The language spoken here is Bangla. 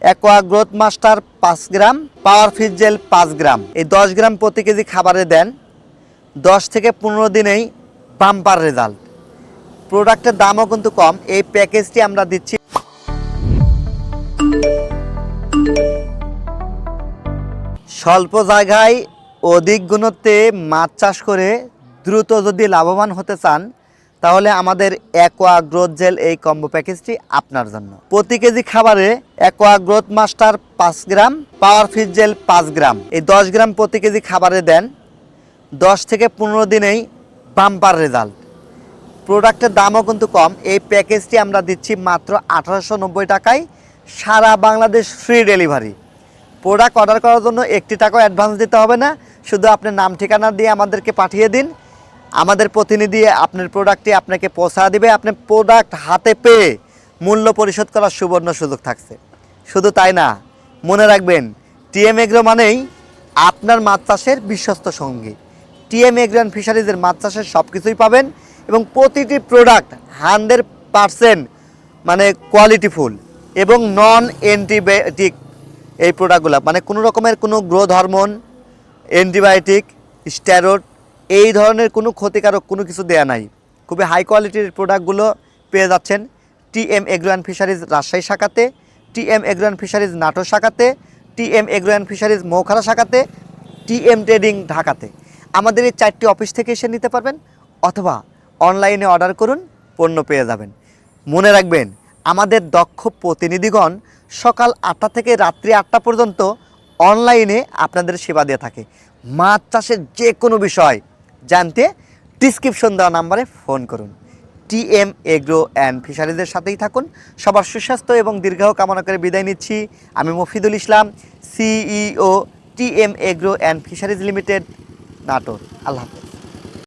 অ্যাকোয়া গ্রোথ মাস্টার 5 গ্রাম, পাওয়ার ফিশ জেল 5 গ্রাম, এই 10 গ্রাম প্রতি কেজি খাবারে দেন। 10 থেকে 15 দিনেই বাম্পার রেজাল্ট। প্রোডাক্টের দামও কিন্তু কম। এই প্যাকেজটি আমরা দিচ্ছি স্বল্প জায়গায় অধিক গুণত্বে মাছ চাষ করে দ্রুত যদি লাভবান হতে চান, তাহলে আমাদের অ্যাকোয়া গ্রোথ জেল এই কম্বো প্যাকেজটি আপনার জন্য। প্রতি কেজি খাবারে অ্যাকোয়া গ্রোথ মাস্টার 5 গ্রাম, পাওয়ার ফিশ জেল 5 গ্রাম, এই 10 গ্রাম প্রতি কেজি খাবারে দেন। 10 থেকে 15 দিনেই বাম্পার রেজাল্ট। প্রোডাক্টের দামও কিন্তু কম। এই প্যাকেজটি আমরা দিচ্ছি মাত্র 1890 টাকায়, সারা Bangladesh free delivery. Product order করার জন্য 1 টাকাও অ্যাডভান্স দিতে হবে না, শুধু আপনার নাম ঠিকানা দিয়ে আমাদেরকে পাঠিয়ে দিন। আমাদের প্রতিনিধি আপনার প্রোডাক্টটি আপনাকে পৌঁছা দিবে। আপনি প্রোডাক্ট হাতে পেয়ে মূল্য পরিশোধ করার সুবর্ণ সুযোগ থাকছে। শুধু তাই না, মনে রাখবেন টিএম এগ্রো মানেই আপনার মাছ চাষের বিশ্বস্ত সঙ্গী। টিএম এগ্রো অ্যান্ড ফিশারিজের মাছ চাষের সব কিছুই পাবেন এবং প্রতিটি প্রোডাক্ট 100% মানে কোয়ালিটিফুল এবং নন অ্যান্টিবায়োটিক। এই প্রোডাক্টগুলো মানে কোনো রকমের কোনো গ্রোথ হরমোন, অ্যান্টিবায়োটিক, স্টেরয়েড এই ধরনের কোনো ক্ষতিকারক কোনো কিছু দেয়া নাই। খুবই হাই কোয়ালিটির প্রোডাক্টগুলো পেয়ে যাচ্ছেন TM agro and fisheries Rajshahi শাখাতে, TM agro and fisheries Natore শাখাতে, TM agro and fisheries Moukhara শাখাতে, টিএম ট্রেডিং ঢাকাতে। আমাদের এই 4টি অফিস থেকে এসে নিতে পারবেন অথবা অনলাইনে অর্ডার করুন, পণ্য পেয়ে যাবেন। মনে রাখবেন আমাদের দক্ষ প্রতিনিধিগণ সকাল 8টা থেকে রাত্রি 8টা পর্যন্ত অনলাইনে আপনাদের সেবা দিয়ে থাকে। মাছ চাষের যে কোনো বিষয় জানতে ডিসক্রিপশন দেওয়া নাম্বারে ফোন করুন। টিএম এগ্রো অ্যান্ড ফিশারিজের সাথেই থাকুন। সবার সুস্বাস্থ্য এবং দীর্ঘায়ু কামনা করে বিদায় নিচ্ছি। আমি Mofidul Islam, CEO TM agro and fisheries limited, Natore. আল্লাহ হাফেজ।